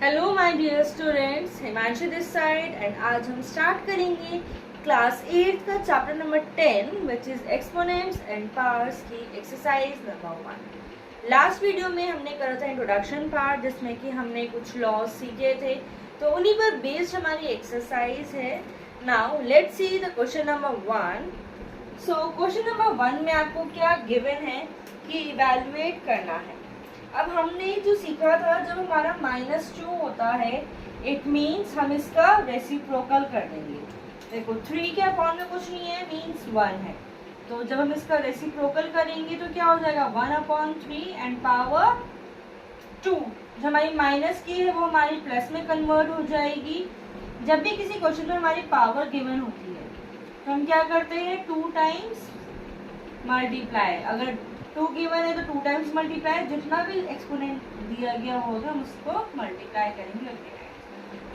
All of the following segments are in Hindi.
Hello my dear students, Himanshu this side and आज हम स्टार्ट करेंगे क्लास 8 का chapter number 10 which is exponents and powers की एक्सरसाइज नंबर 1। लास्ट वीडियो में हमने करा था इंट्रोडक्शन पार्ट जिसमें कि हमने कुछ लॉज सीखे थे, तो उन्हीं पर बेस्ड हमारी एक्सरसाइज है। Now let's see the question number 1। So question number 1 में आपको क्या गिवन है कि इवैल्यूएट करना है। अब हमने जो सीखा था, जब हमारा -2 होता है इट मीन्स हम इसका रेसिप्रोकल कर देंगे। देखो 3 के अपॉन में कुछ नहीं है, मीन्स 1 है, तो जब हम इसका रेसिप्रोकल करेंगे तो क्या हो जाएगा 1/3 एंड पावर 2। जो हमारी माइनस की है वो हमारी प्लस में कन्वर्ट हो जाएगी। जब भी किसी क्वेश्चन में हमारी पावर गिवन होती है तो हम क्या करते हैं 2 टाइम्स मल्टीप्लाई। अगर 2 गिवन है तो 2 टाइम्स मल्टीप्लाई, जितना भी एक्सपोनेंट दिया गया होगा हम उसको मल्टीप्लाई करेंगे।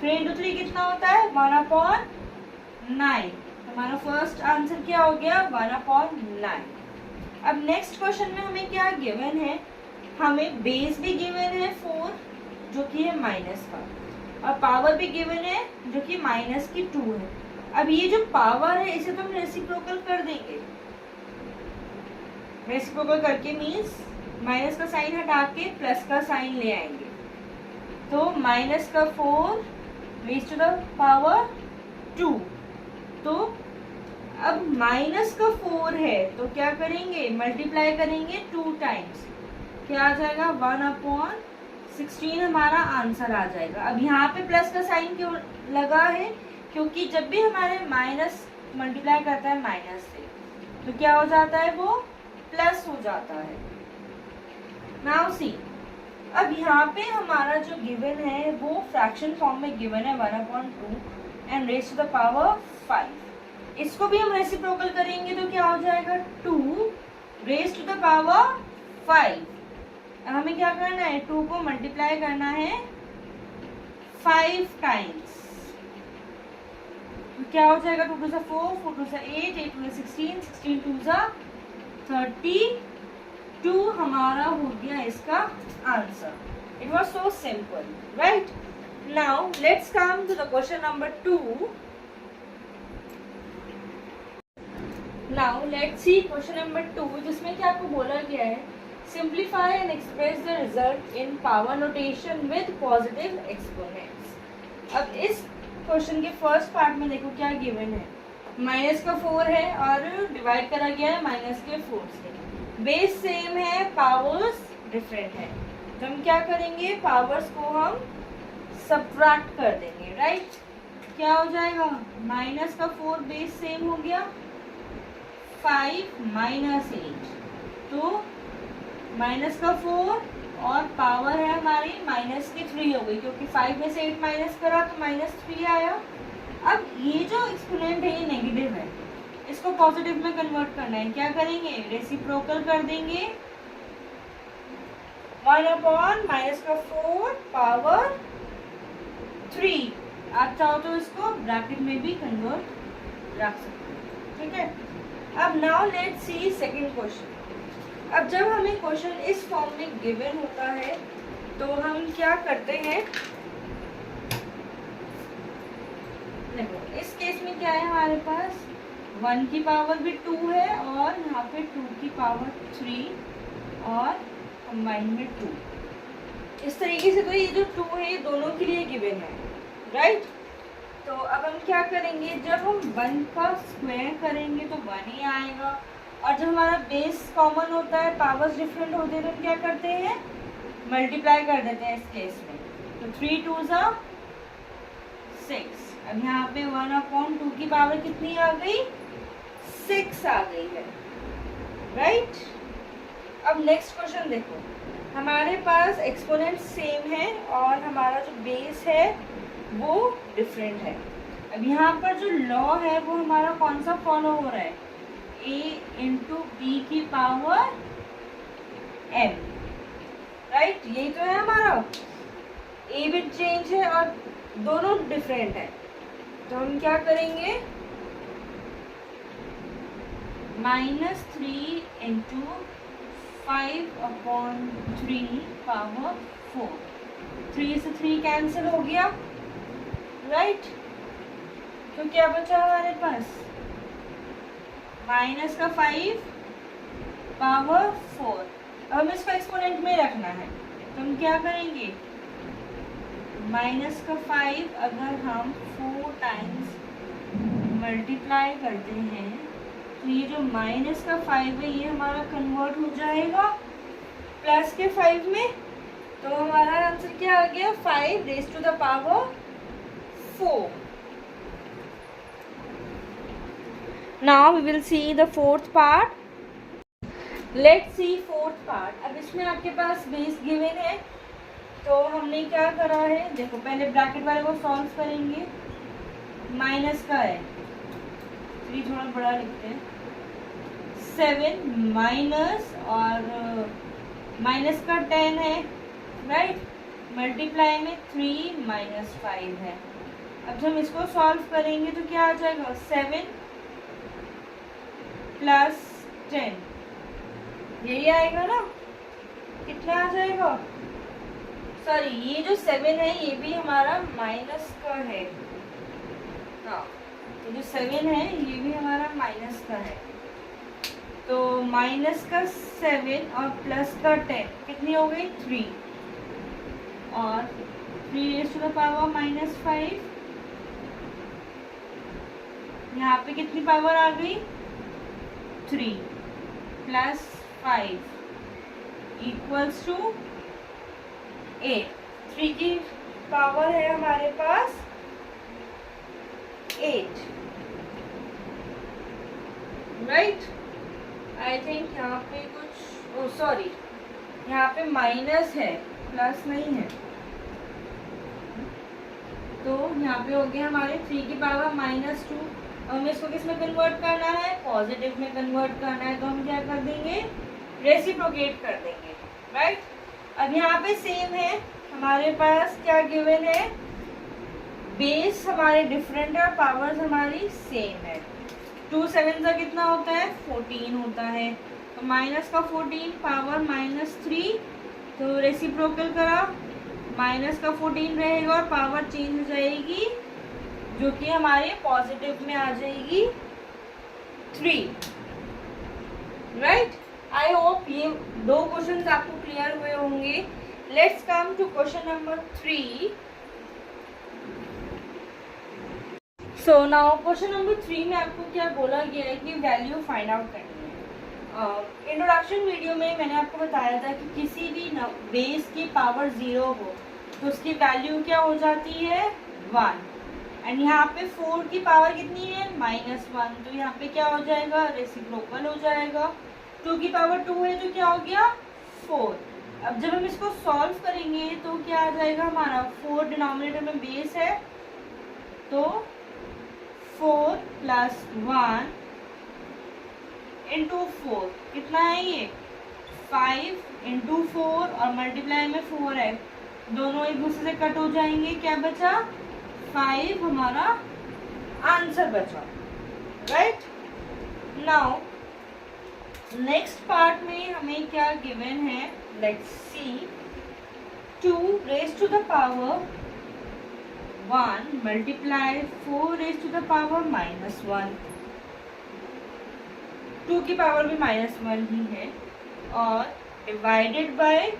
3 into 3 कितना होता है 1/9। हमारा फर्स्ट आंसर क्या हो गया 1/9। अब नेक्स्ट क्वेश्चन में हमें क्या गिवन है, हमें बेस भी गिवन है 4 जो कि है माइनस का, और पावर भी गिवन है जो कि -2 है। अब ये जो पावर है इसे तो हम रेसिप्रोकल कर देंगे। रेसिप्रोकल करके मीन्स माइनस का साइन हटा के प्लस का साइन ले आएंगे, तो -4 रेज़ टू द पावर 2। तो अब -4 है तो क्या करेंगे मल्टीप्लाई करेंगे 2 टाइम्स, क्या आ जाएगा 1/16 हमारा आंसर आ जाएगा। अब यहाँ पे प्लस का साइन क्यों लगा है, क्योंकि जब भी हमारे माइनस मल्टीप्लाई करता है माइनस से तो क्या हो जाता है वो प्लस हो जाता है। नाउ सी, अब यहाँ पे हमारा जो गिवन है वो फ्रैक्शन फॉर्म में गिवन है 1/2 and raise to the power 5। इसको भी हम रेसिप्रोकल करेंगे तो क्या हो जाएगा 2 रेज़ टू द पावर 5। हमें क्या करना है 2 को मल्टीप्लाई करना है 5 टाइम्स, तो क्या हो जाएगा 2 2 4 4 2 8 8 2 16 16 2 32 हमारा हो गया इसका answer. It was so simple, right. Now let's come to the question number 2। Now let's see question number 2, जिसमें क्या आपको बोला गया है simplify and express the result in power notation with positive exponents. अब इस क्वेश्चन के फर्स्ट पार्ट में देखो क्या गिवन है, -4 है और डिवाइड करा गया है -4 से। बेस सेम है, पावर्स डिफरेंट है, तो हम क्या करेंगे पावर्स को हम सबट्रैक्ट कर देंगे, राइट। क्या हो जाएगा -4 बेस सेम हो गया 5 -8, तो -4 और पावर है हमारी -3 हो गई, क्योंकि 5 में से 8 माइनस करा तो -3 आया। अब ये जो एक्सपोनेंट है ये नेगेटिव है, इसको पॉजिटिव में कन्वर्ट करना है, क्या करेंगे रेसिप्रोकल कर देंगे 1/-4 पावर 3। आप चाहो तो इसको ब्रैकेट में भी कन्वर्ट रख सकते हो, ठीक है। अब now let's C second question. अब जब हमें क्वेश्चन इस फॉर्म में गिवन होता है तो हम क्या करते हैं, देखो इस केस में क्या है हमारे पास 1 की पावर भी 2 है और यहाँ पे 2 की पावर 3 और कंबाइन में 2। इस तरीके से तो ये जो 2 है ये दोनों के लिए गिवन है, राइट। तो अब हम क्या करेंगे, जब हम 1 का स्क्वायर करेंगे तो 1 ही आएगा, और जब हमारा बेस कॉमन होता है पावर्स डिफरेंट होते हैं तो हम क्या करते हैं मल्टीप्लाई कर देते हैं इस केस में, तो 3 2 6। अब यहाँ पे 1/2 की पावर कितनी आ गई 6 आ गई है, राइट। अब नेक्स्ट क्वेश्चन देखो, हमारे पास एक्सपोनेंट सेम है और हमारा जो बेस है वो डिफरेंट है। अब यहाँ पर जो लॉ है वो हमारा कौन सा फॉलो हो रहा है, a × b की पावर m, राइट। यही तो है हमारा, a बिट चेंज है और दोनों डिफरेंट है, तो हम क्या करेंगे -3 × 5/3 पावर 4। 3 से 3 कैंसिल हो गया, राइट। तो क्या बचा हमारे पास, माइनस का 5 पावर 4। अब हमें इसको एक्सपोनेंट में रखना है, तो हम क्या करेंगे, माइनस का 5 अगर हम 4 टाइम्स मल्टीप्लाई करते हैं तो ये जो माइनस का 5 है ये हमारा कन्वर्ट हो जाएगा प्लस के 5 में। तो हमारा आंसर क्या आ गया, 5 raise to the power 4। Now we will see the fourth part. Let's see fourth part. अब इसमें आपके पास बेस गिवन है, तो हमने क्या करा है, देखो पहले ब्रैकेट वाले को सॉल्व करेंगे। माइनस का है 3, थोड़ा बड़ा लिखते हैं, 7 माइनस और माइनस का 10 है, राइट। मल्टीप्लाई में 3 माइनस 5 है। अब जब हम इसको सॉल्व करेंगे तो क्या आ जाएगा, 7 प्लस 10, यही आएगा ना। कितना आ जाएगा, सॉरी ये जो 7 है ये भी हमारा माइनस का है, हाँ ये जो 7 है ये भी हमारा माइनस का है। तो माइनस का 7 और प्लस का 10 कितनी हो गई, 3, और 3 raise to the power minus 5। यहाँ पे कितनी पावर आ गई, 3 प्लस 5 इक्वल्स टू 8। 3 की पावर है हमारे पास 8, राइट। आई थिंक यहाँ पे कुछ, ओ सॉरी यहाँ पे माइनस है, प्लस नहीं है। तो यहाँ पे हो गया हमारे 3 की पावर माइनस 2। हमें इसको किस में कन्वर्ट करना है, पॉजिटिव में कन्वर्ट करना है। तो हम क्या कर देंगे, रेसिप्रोकेट कर देंगे, राइट। अब यहाँ पे सेम है, हमारे पास क्या गिवन है, बेस हमारे डिफरेंट है और पावर्स हमारी सेम है। 2 7 का कितना होता है, 14 होता है। तो माइनस का 14 पावर माइनस 3, तो रेसिप्रोकल करा, माइनस का 14 रहेगा और पावर चेंज हो जाएगी जो कि हमारे पॉजिटिव में आ जाएगी 3, राइट। आई होप ये 2 क्वेश्चंस आपको क्लियर हुए होंगे। Let's come to question number 3। So now question number 3 में आपको क्या बोला गया है कि वैल्यू फाइंड आउट करनी है। इंट्रोडक्शन वीडियो में मैंने आपको बताया था कि किसी भी बेस की पावर 0 हो तो उसकी वैल्यू क्या हो जाती है, 1। एंड यहाँ पे 4 की पावर कितनी है, -1, तो यहाँ पे क्या हो जाएगा, रेसिप्रोकल हो जाएगा। 2 की पावर 2 है तो क्या हो गया, 4। अब जब हम इसको सॉल्व करेंगे तो क्या आ जाएगा हमारा, 4 डिनोमिनेटर में बेस है तो 4 प्लस 1 इंटू 4 कितना है ये, 5 इंटू 4 और मल्टीप्लाई में 4 है, दोनों एक दूसरे से कट हो जाएंगे। क्या बचा, 5 हमारा आंसर बचा, राइट। नाउ नेक्स्ट पार्ट में हमें क्या गिवन है, let's see. 2 raise to the power 1 मल्टीप्लाई 4 रेज़ टू द पावर -1। 2 की पावर भी -1 ही है, और divided by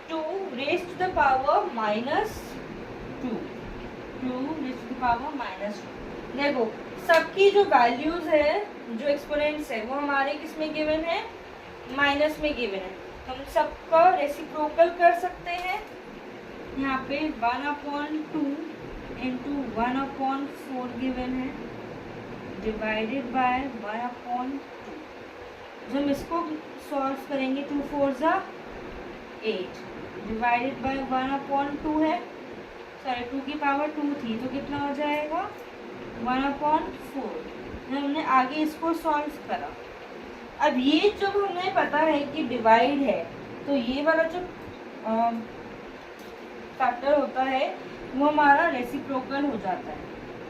2 raise to the power -2। 2 raise to the power -2। देखो सबकी जो वैल्यूज है, जो एक्सपोनेंट्स है, वो हमारे किस में गिवन है, माइनस में गिवन है। हम सबका रेसिप्रोकल कर सकते हैं। यहाँ पे 1/2 इंटू 1/4 गिवन है, डिवाइडेड बाय 1/2। जब हम इसको सॉल्व करेंगे 2 4 ज़ा 8, डिवाइडेड बाय 1/2 है, सॉरी 2 की पावर 2 थी तो कितना हो जाएगा, 1/4। हमने आगे इसको सॉल्व करा। अब ये जो हमें पता है कि डिवाइड है, तो ये वाला जो फैक्टर होता है वो हमारा रेसिप्रोकल हो जाता है।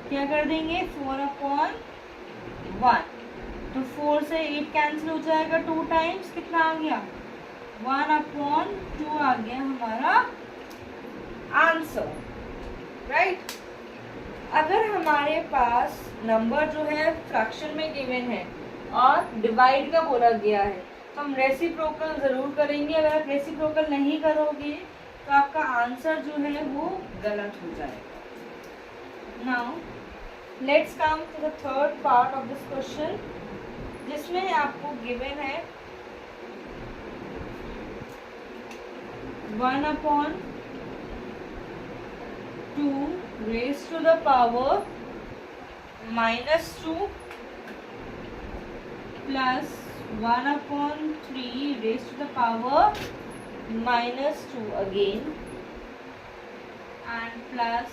क्या कर देंगे, 4/1, तो 4 से 8 कैंसिल हो जाएगा, 2 टाइम्स कितना आ गया, 1/2 आ गया हमारा हमारे पास नंबर जो है फ्रैक्शन में गिवन है और डिवाइड का बोला गया है, तो हम रेसिप्रोकल ज़रूर करेंगे। अगर आप रेसिप्रोकल नहीं करोगे तो आपका आंसर जो है वो गलत हो जाएगा। Now let's come to the third part of this question, जिसमें आपको गिवन है 1/2 raised to the power -2 plus 1/3 raised to the power -2 again and plus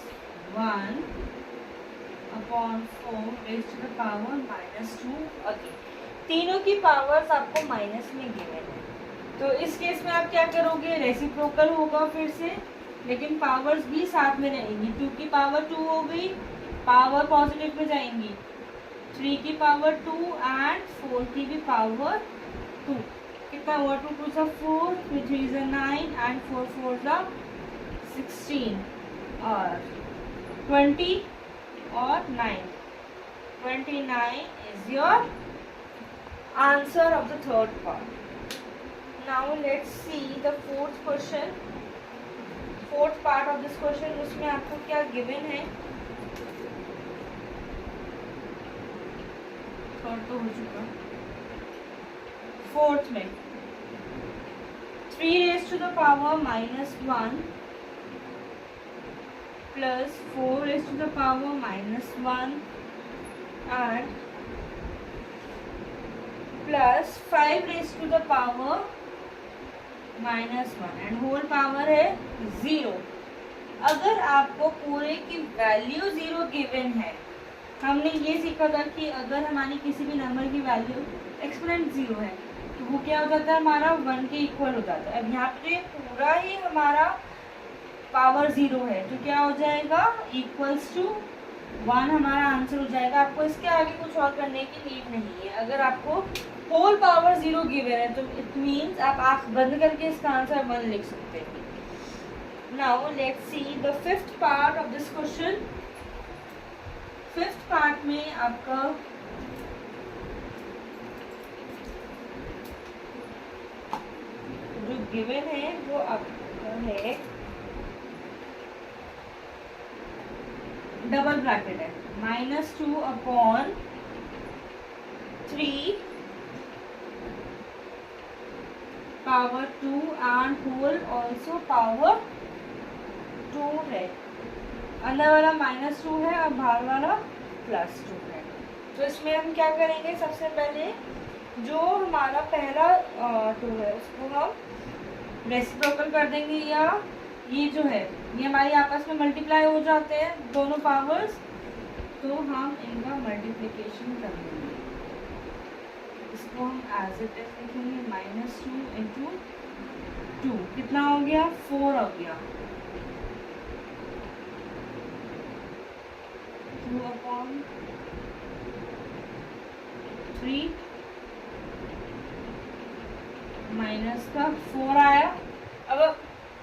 1/4 raised to the power -2 again। तीनों की पावर्स आपको माइनस में गिवन है, तो इस केस में आप क्या करोगे, रेसिप्रोकल होगा फिर से, लेकिन पावर्स भी साथ में रहेंगी। 2 की पावर 2 हो गई, पावर पॉजिटिव में जाएंगी, 3 की पावर 2 एंड 4 की भी पावर 2। कितना हुआ, 2 2 सा 4, 3 3 सा 9 एंड 4 4 सा 16 और 20 और 9, 29 is your answer of the third part. Now let's C the fourth question, fourth part of this question. उसमें आपको क्या गिवन है, थर्ड तो हो चुका, फोर्थ में 3 raised to the power -1 plus 4 raised to the power -1 and plus 5 raised to the power -1 and whole power है 0। अगर आपको पूरे की वैल्यू 0 गिवन है, हमने ये सीखा था कि अगर हमारी किसी भी नंबर की वैल्यू एक्सपोनेंट 0 है तो वो क्या हो जाता है, हमारा 1 के इक्वल हो जाता है। अब यहाँ पे ये पूरा ही हमारा पावर 0 है तो क्या हो जाएगा, इक्वल्स टू 1 हमारा आंसर हो जाएगा। आपको इसके आगे कुछ और करने की नीड नहीं है। अगर आपको होल पावर 0 गिवन है तो इट मीन्स आप आँख बंद करके इसका आंसर 1 लिख सकते हैं। Now let's see the fifth part of this question. Fifth part में आपका जो गिवन है वो आपका है डबल ब्रैकेट है, -2/3 power 2 and whole also power 2 है। अंदर वाला -2 है और बाहर वाला +2 है। तो इसमें हम क्या करेंगे, सबसे पहले जो हमारा पहला 2 है उसको हम रेसिप्रोकल कर देंगे, या ये जो है ये हमारी आपस में मल्टीप्लाई हो जाते हैं दोनों पावर्स, तो हम इनका मल्टीप्लिकेशन कर देंगे। इसको हम एज इट इज लिखेंगे, -2 × 2 कितना हो गया, 4 हो गया, 2/3 माइनस का 4 आया। अब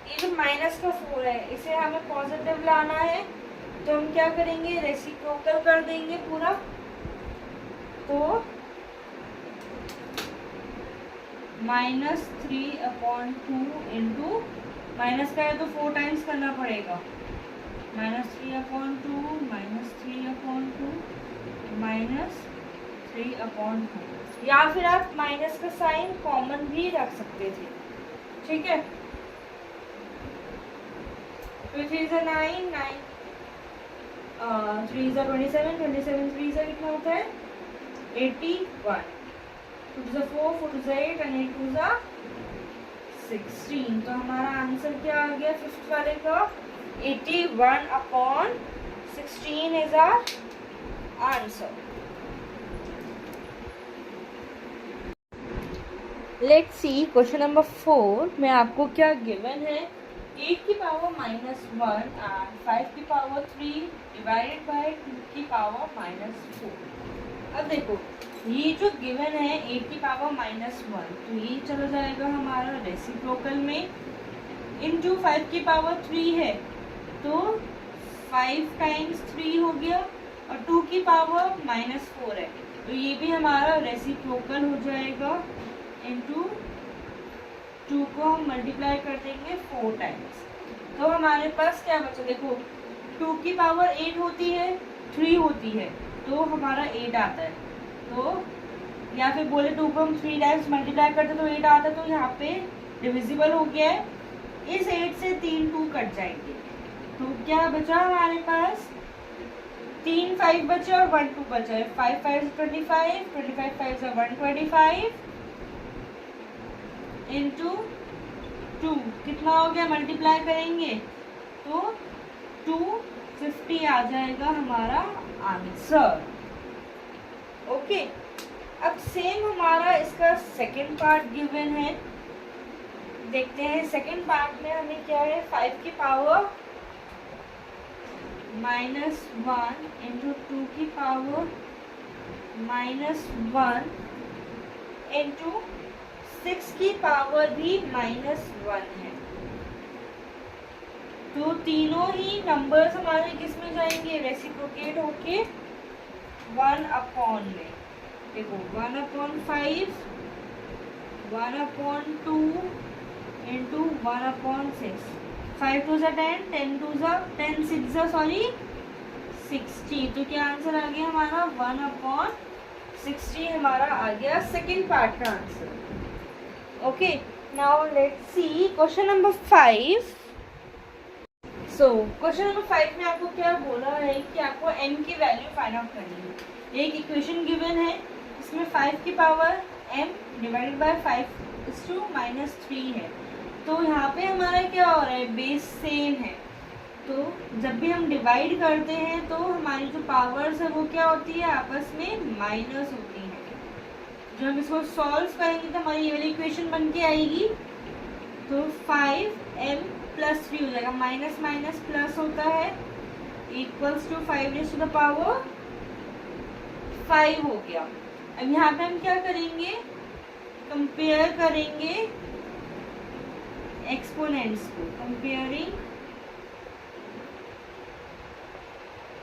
ये जो माइनस का 4 है इसे हमें पॉजिटिव लाना है, तो हम क्या करेंगे, रेसिप्रोकल कर देंगे पूरा। तो -3/2 इंटू माइनस का है तो 4 टाइम्स करना पड़ेगा, -3/2 -3/2 या फिर आप माइनस का साइन कॉमन भी रख सकते थे, ठीक है। 2 3 9 9 3 27 27 3 से कितना होता है 81, 2 4 4 8 एंड 8 2 16। तो हमारा आंसर क्या आ गया फिफ्थ वाले का, 81/16 is our answer. Let's see question number 4 में आपको क्या गिवन है, 8 की पावर -1 एंड 5 की पावर 3 डिवाइडेड बाय 2 की पावर -4। अब देखो ये जो गिवन है 8 की पावर -1 तो ये चला जाएगा हमारा रेसिप्रोकल में, इनटू 5 की पावर 3 है तो 5 टाइम्स 3 हो गया और 2 की पावर -4 है, तो ये भी हमारा रेसिप्रोकल हो जाएगा। इंटू 2 को हम मल्टीप्लाई कर देंगे 4 टाइम्स, तो हमारे पास क्या बचा, देखो 2 की पावर 8 होती है, 3 होती है, तो हमारा 8 आता है। तो या फिर बोले 2 को हम 3 टाइम्स मल्टीप्लाई करते तो 8 आता है, तो यहाँ पे डिविजिबल हो गया है। इस 8 से 3 2 कट जाएंगे, तो क्या बचा हमारे पास, 3 5 बचे और 1 2 बचा है। 5 5 25, 25 5 125 इंटू 2 कितना हो गया, मल्टीप्लाई करेंगे तो 250 आ जाएगा हमारा आंसर। ओके, अब सेम हमारा इसका सेकंड पार्ट गिवन है, देखते हैं सेकंड पार्ट में हमें क्या है। 5 की पावर -1 इंटू 2 की पावर -1 इंटू 6 की पावर भी -1 है, तो तीनों ही नंबर्स हमारे किस में जाएंगे, रेसिप्रोकेट होके 1/, में देखो 1/5 1/2 इंटू 1/6, 5 2 10, 10 2 10 6 सॉरी 60, तो क्या आंसर आ गया हमारा 1/60 हमारा आ गया सेकेंड पार्ट का answer. Okay, now let's see question number 5। So question number 5 में आपको क्या बोला है कि आपको m की वैल्यू फाइंड आउट करनी है। एक इक्वेशन गिवन है, इसमें 5 की पावर m डिवाइडेड बाय 5:-3 है, तो यहाँ पे हमारा क्या हो रहा है, बेस सेम है, तो जब भी हम डिवाइड करते हैं तो हमारी जो पावर्स है वो क्या होती है, आपस में माइनस होती है। जब हम इसको सॉल्व करेंगे तो हमारी ये वाली इक्वेशन बन के आएगी, तो 5m + 3 हो जाएगा, माइनस माइनस प्लस होता है, इक्वल्स टू 5⁵ 5 हो गया। अब यहाँ पे हम क्या करेंगे, कंपेयर करेंगे एक्सपोनेंट्स को, कंपेयरिंग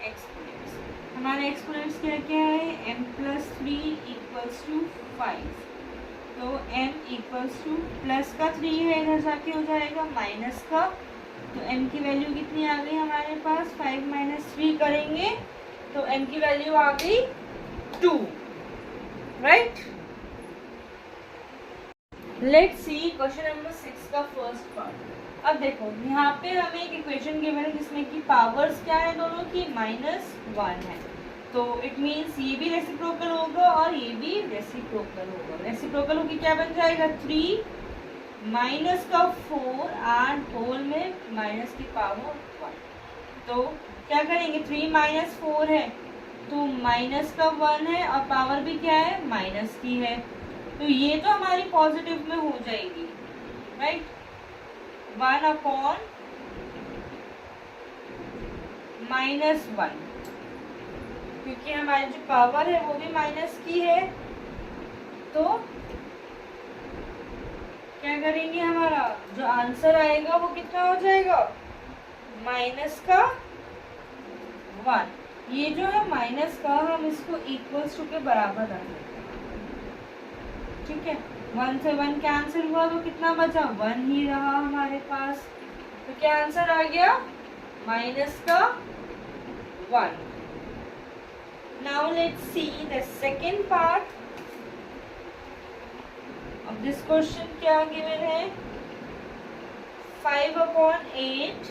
एक्सपोनेंट्स। हमारे एक्सपोनेंट्स क्या क्या है, m + 3 = 5, तो m = प्लस का 3 है, इधर जाके हो जाएगा माइनस का, तो m की वैल्यू कितनी आ गई हमारे पास, 5 - 3 करेंगे तो m की वैल्यू आ गई 2, right. Let's see question number 6 का फर्स्ट पार्ट। अब देखो यहाँ पे हमें एक इक्वेशन गिवन है जिसमें कि पावर्स क्या है दोनों की, -1 है, तो इट मीन्स ये भी रेसिप्रोकल होगा और ये भी रेसिप्रोकल होगा। रेसिप्रोकल होगी क्या बन जाएगा, 3 माइनस का 4 एंड होल में माइनस की पावर 1, तो क्या करेंगे, 3 - 4 है तो माइनस का 1 है और पावर भी क्या है, माइनस की है, तो ये तो हमारी पॉजिटिव में हो जाएगी, राइट। 1/-1, क्योंकि हमारी जो पावर है वो भी माइनस की है, तो क्या करेंगे, हमारा जो आंसर आएगा वो कितना हो जाएगा, माइनस का 1। ये जो है माइनस का, हम इसको इक्वल्स टू के बराबर रखेंगे, ठीक है। 1 से 1 कैंसिल हुआ तो कितना बचा, 1 ही रहा हमारे पास, तो क्या आंसर आ गया, माइनस का 1। Now let's see the second part of this question. क्या गिवन है, 5/8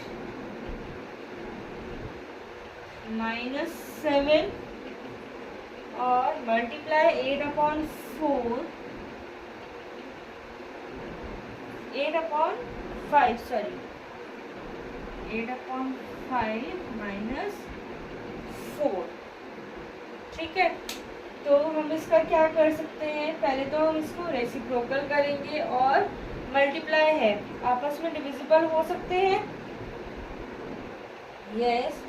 -7 और मल्टीप्लाई 8/4 8/5 सॉरी 8/5 -4, ठीक है। तो हम इसका क्या कर सकते हैं, पहले तो हम इसको रेसिप्रोकल करेंगे और मल्टीप्लाई है, आपस में डिविजिबल हो सकते हैं, यस,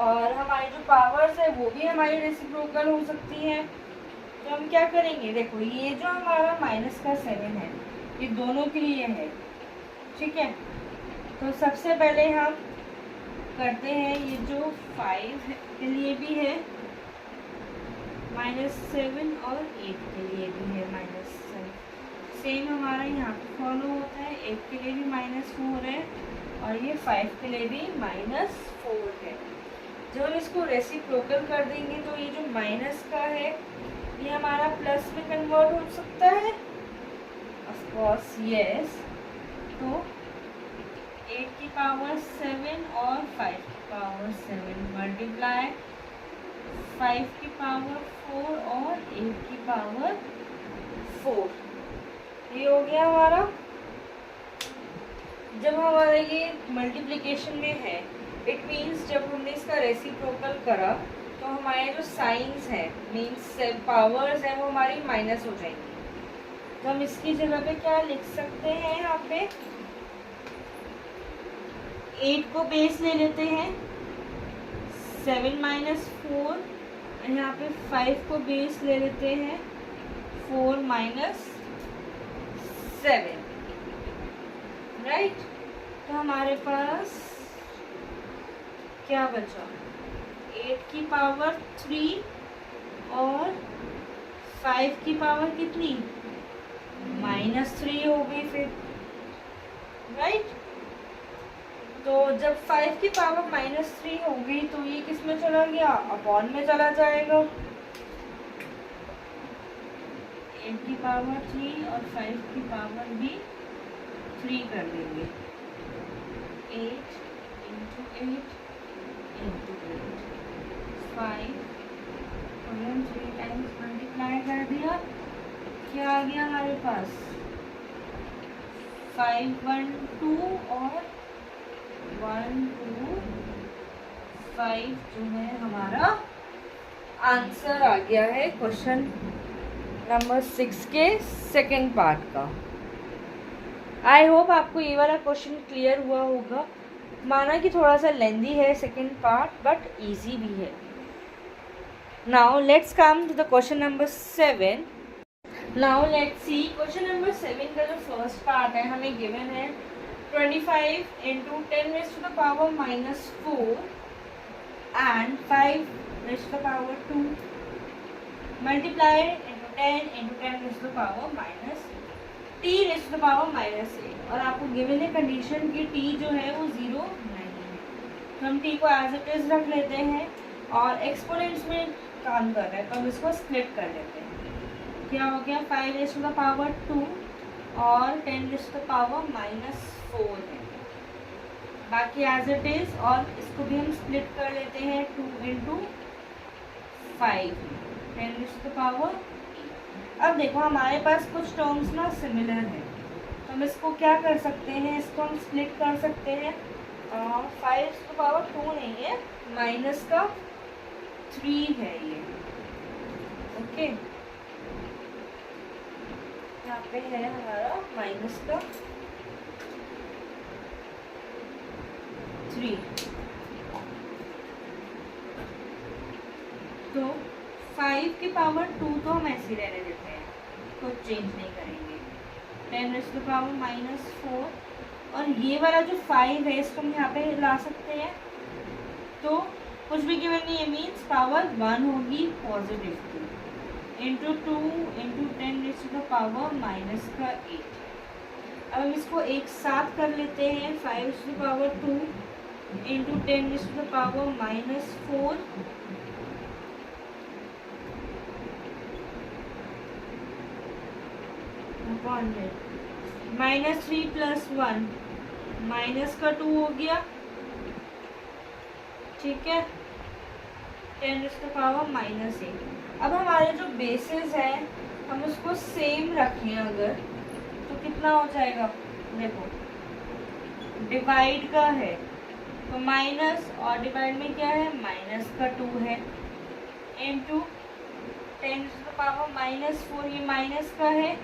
और हमारी जो पावर्स है वो भी हमारी रेसिप्रोकल हो सकती हैं। तो हम क्या करेंगे, देखो ये जो हमारा माइनस का 7 है ये दोनों के लिए है, ठीक है। तो सबसे पहले हम करते हैं, ये जो 5 के लिए भी है -7 और 8 के लिए भी है -7। सेम हमारा यहाँ पे फॉलो होता है, 8 के लिए भी -4 है और ये 5 के लिए भी -4 है। जब हम इसको रेसिप्रोकल कर देंगे तो ये जो माइनस का है ये हमारा प्लस में कन्वर्ट हो सकता है, ऑफ कोर्स यस। तो 8 की पावर 7 और 5 की पावर 7 मल्टीप्लाई 5 की पावर 4 और 8 की पावर 4, ये हो गया हमारा। जब हमारा ये मल्टीप्लिकेशन में है, इट मीन्स जब हमने इसका रेसिप्रोकल करा तो हमारे जो साइंस है मीन्स पावर्स है वो हमारी माइनस हो जाएंगी। तो हम इसकी जगह पे क्या लिख सकते हैं, यहाँ पे 8 को बेस ले लेते हैं, 7 - 4, यहाँ पे 5 को बेस ले लेते हैं, 4 - 7, राइट। तो हमारे पास क्या बचा, 8 की पावर 3 और 5 की पावर कितनी, -3 हो गई फिर, राइट। तो जब 5 की पावर -3 हो गई तो ये किस में चला गया, अपॉन में चला जाएगा। 8 की पावर 3 और 5 की पावर भी 3 कर देंगे, 8 × 8 × 8 5 और 3 टाइम्स मल्टीप्लाई कर दिया, क्या आ गया हमारे पास 5 1 2 और 1 2 5 जो है हमारा आंसर आ गया है क्वेश्चन नंबर 6 के सेकंड पार्ट का। आई होप आपको ये वाला क्वेश्चन क्लियर हुआ होगा। माना कि थोड़ा सा लेंदी है सेकंड पार्ट बट इजी भी है। Now let's come to the question number 7। Now let's see question number 7 का जो फर्स्ट पार्ट है हमें गिवन है 25 × 10⁻⁻4 and 5⁻2 multiplied into 10 × 10⁻⁻t⁻⁻8 और आपको गिवन है कंडीशन की t जो है वो 0 नहीं है, तो हम t को एज इट इज रख लेते हैं और एक्सपोनेंट्स में काम कर रहे हैं तो हम इसको स्प्लिट कर लेते हैं। क्या हो गया 5⁻2 और 10⁻⁻4 है, बाकी एज इट इज, और इसको भी हम स्प्लिट कर लेते हैं 2 × 5 10⁻8। अब देखो हमारे पास कुछ टर्म्स ना सिमिलर है तो हम इसको क्या कर सकते हैं, इसको हम स्प्लिट कर सकते हैं। 5⁻2 नहीं है, -3 है ये, ओके। यहाँ पे है हमारा -3, तो 5 की पावर 2 तो हम ऐसे रहने देते हैं, कुछ चेंज नहीं करेंगे। 10⁻⁻4 और ये वाला जो 5 है इसको हम यहाँ पे ला सकते हैं, तो कुछ भी गिवन नहीं है मीन्स पावर 1 होगी पॉजिटिव 2 × 2 × 10⁻⁻8। अब हम इसको एक साथ कर लेते हैं 5⁻2 × 10⁻⁻4 -3 + 1 -2 हो गया, ठीक है, 10⁻⁻8। अब हमारे जो बेसिस है हम उसको सेम रखें अगर तो कितना हो जाएगा, देखो डिवाइड का है तो माइनस और डिवाइड में क्या है -2 है, इनटू 10⁻⁻4 ये माइनस का है,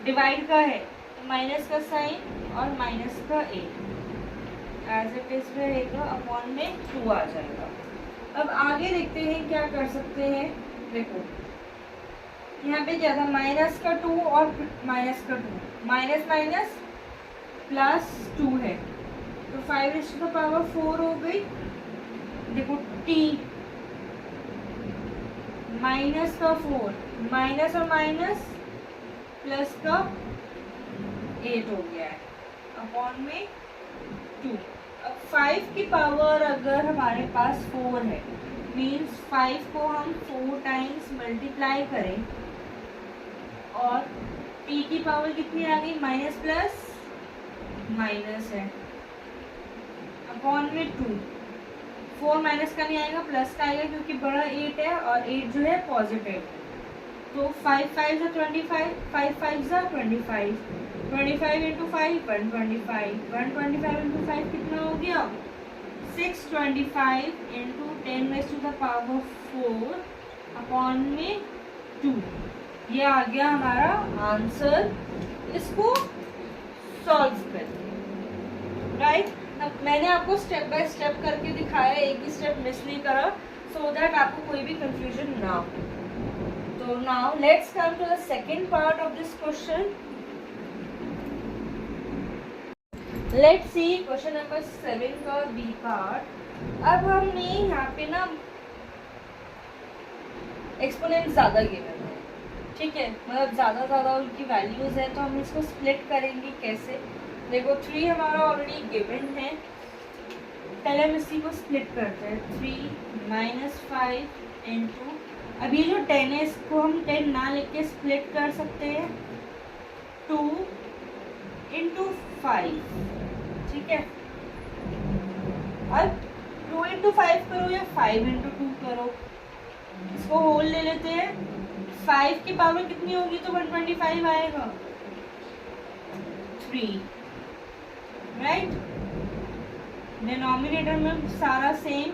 डिवाइड का है तो माइनस का साइन और माइनस का 8 एज इट इज रहेगा, अपॉन में 2 आ जाएगा। अब आगे देखते हैं क्या कर सकते हैं। देखो यहाँ पे क्या था -2 और -2, माइनस माइनस +2 है तो 5⁻4 हो गई। देखो t माइनस का 4, माइनस और माइनस प्लस का 8 हो गया है अपॉन में 2। अब 5 की पावर अगर हमारे पास 4 है, मीन्स 5 को हम 4 टाइम्स मल्टीप्लाई करें और p की पावर कितनी आ गई, माइनस प्लस माइनस है अपॉन में 2। 4 माइनस का नहीं आएगा, प्लस का आएगा क्योंकि बड़ा 8 है और 8 जो है पॉजिटिव है। तो 5 5 जा 25, 5 5 जा 25, 25 इंटू 5 125, 125 इंटू 5 कितना हो गया, 625 into 10 raise to the power 4 upon में 2। ये आ गया हमारा आंसर। इसको सॉल्व करके, राइट। अब मैंने आपको स्टेप बाय स्टेप करके दिखाया, एक भी स्टेप मिस नहीं करा, सो दैट आपको कोई भी कंफ्यूजन ना हो। तो now let's come to the second part of this question. Let's see question number 7 का बी पार्ट। अब हमने यहाँ पे ना एक्सपोनेंट ज़्यादा गिवन है, ठीक है, मतलब ज़्यादा उनकी वैल्यूज़ है, तो हम इसको स्प्लिट करेंगे कैसे। देखो 3 हमारा ऑलरेडी गिवन है, पहले हम इसी को स्प्लिट करते हैं। 3 माइनस 5 इंटू, अब ये जो 10 है इसको हम 10 ना लेके स्प्लिट कर सकते हैं 2 इंटू 5, ठीक है। अब 2 इंटू 5 करो या 5 इंटू 2 करो, इसको होल ले लेते हैं। 5 की पावर कितनी होगी तो 125 आएगा, 3, राइट। डिनोमिनेटर में सारा सेम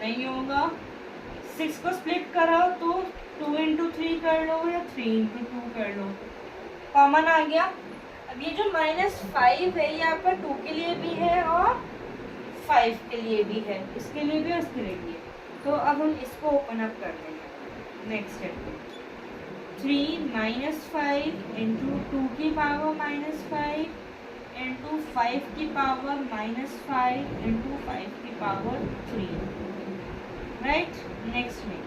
नहीं होगा। 6 को स्प्लिट करो तो 2 इंटू 3 कर लो या 3 इंटू 2 कर लो, कॉमन आ गया। अब ये जो -5 है ये आपका 2 के लिए भी है और 5 के लिए भी है, इसके लिए भी और इसके लिए भी है। तो अब हम इसको ओपन अप कर देंगे नेक्स्ट स्टेप में। 3 माइनस 5 इंटू 2 की पावर -5 इंटू 5 की पावर -5 इंटू 5 की पावर 3, राइट। नेक्स्ट में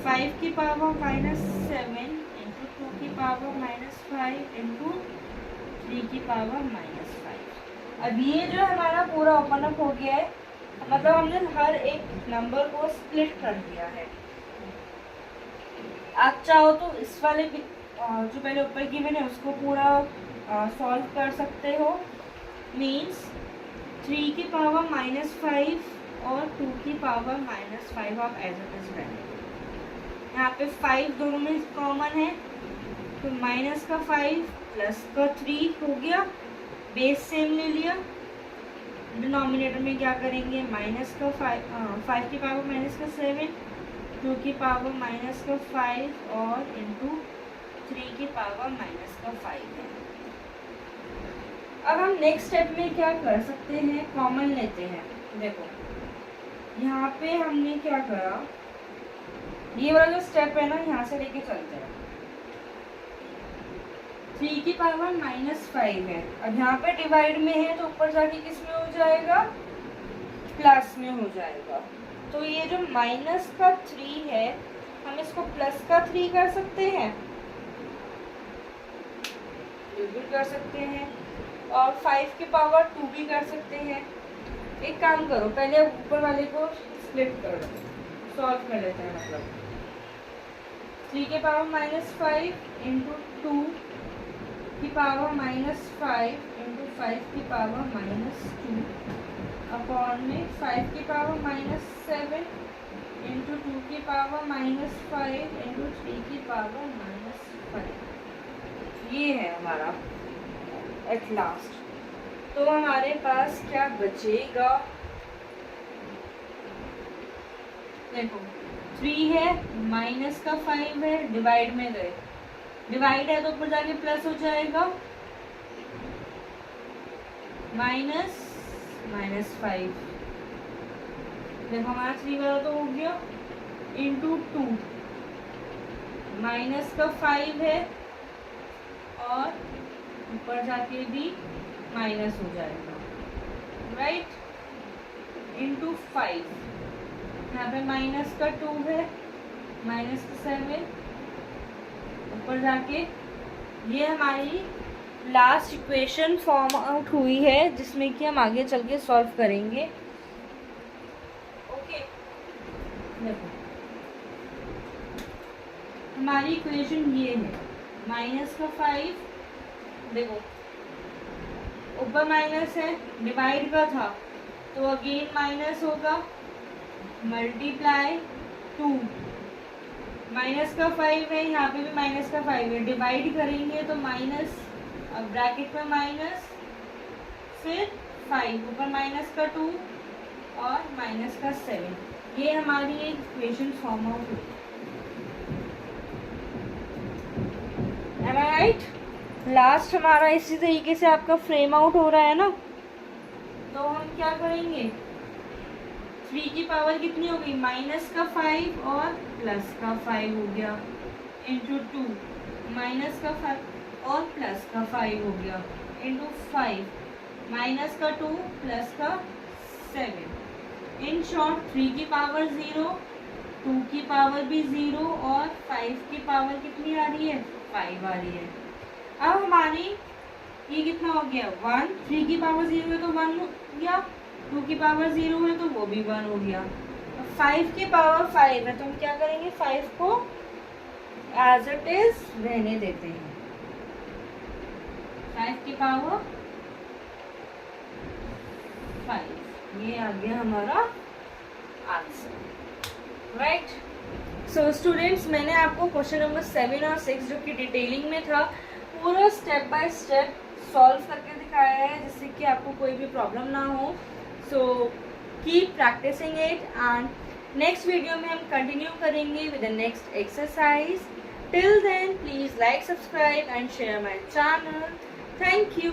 5 की पावर -7 इंटू 2 की पावर -5 इंटू 3 की पावर -5। अब ये जो हमारा पूरा ओपन अप हो गया है, मतलब हमने हर एक नंबर को स्प्लिट कर दिया है। आप चाहो तो इस वाले जो पहले ऊपर गिवन है उसको पूरा सॉल्व कर सकते हो, मीन्स 3 की पावर -5 और 2 की पावर -5 आप एज इट इज करें। यहाँ पे 5 दोनों में कॉमन है, तो माइनस का 5 प्लस का 3 हो गया, बेस सेम ले लिया। डिनोमिनेटर में क्या करेंगे, माइनस का 5 की पावर -7, 2 की पावर -5 और इंटू 3 की पावर -5 है। अब हम नेक्स्ट स्टेप में क्या कर सकते हैं, कॉमन लेते हैं। देखो यहाँ पे हमने क्या करा, ये वाला जो स्टेप है ना यहाँ से लेके चलते हैं। 3 की पावर -5 है, अब यहाँ पे डिवाइड में है तो ऊपर जाके किस में हो जाएगा, प्लस में हो जाएगा। तो ये जो माइनस का 3 है हम इसको प्लस का 3 कर सकते हैं, बिल्कुल कर सकते हैं, और 5 की पावर 2 भी कर सकते हैं। एक काम करो, पहले ऊपर वाले को स्प्लिट कर लो, सॉल्व कर लेते हैं। मतलब 3 की पावर -5 इंटू 2 की पावर -5 इंटू 5 की पावर -2 अपॉन में 5 की पावर -7 इंटू 2 की पावर -5 इंटू 3 की पावर -5। ये है हमारा एट लास्ट। तो हमारे पास क्या बचेगा, देखो 3 है, माइनस का 5 है, डिवाइड में गए, डिवाइड है तो ऊपर जाके प्लस हो जाएगा, -5। देखो हमारा 3 वाला तो हो गया, इंटू 2, माइनस का 5 है और ऊपर जाके भी माइनस हो जाएगा, राइट, इंटू 5। यहाँ पे माइनस का 2 है माइनस का 7 ऊपर जाके ये हमारी लास्ट इक्वेशन फॉर्म आउट हुई है जिसमें कि हम आगे चल के सॉल्व करेंगे। ओके, देखो हमारी इक्वेशन ये है, माइनस का 5, देखो ऊपर माइनस है, डिवाइड का था तो अगेन माइनस होगा, मल्टीप्लाई 2, माइनस का 5 है, यहाँ पे भी माइनस का 5 है, डिवाइड करेंगे तो माइनस, अब ब्रैकेट में माइनस, फिर 5, ऊपर माइनस का 2 और माइनस का 7, ये हमारी एक इक्वेशन फॉर्म आउट हुई। Am I right? लास्ट हमारा इसी तरीके से आपका फ्रेम आउट हो रहा है ना, तो हम क्या करेंगे, 3 की पावर कितनी हो गई, माइनस का 5 और प्लस का 5 हो गया, इंटू 2, माइनस का 5 और प्लस का 5 हो गया, इंटू 5, माइनस का 2 प्लस का 7, इन शॉर्ट 3 की पावर 0, 2 की पावर भी 0 और 5 की पावर कितनी आ रही है, 5 आ रही है। अब हमारी ये कितना हो गया, 1, 3 की पावर 0 है तो 1 हो गया, 2 की पावर 0 है तो वो भी 1 हो गया, 5 की पावर 5 है तो हम क्या करेंगे, 5 को एज इट इज रहने देते हैं, 5 की पावर 5, ये आ गया हमारा आंसर, राइट। सो स्टूडेंट्स, मैंने आपको क्वेश्चन नंबर 7 और 6 जो कि डिटेलिंग में था पूरा स्टेप बाय स्टेप सॉल्व करके दिखाया है जिससे कि आपको कोई भी प्रॉब्लम ना हो। So keep practicing it and next video में हम कंटिन्यू करेंगे with the next exercise. Till then please like, subscribe and share my channel. Thank you.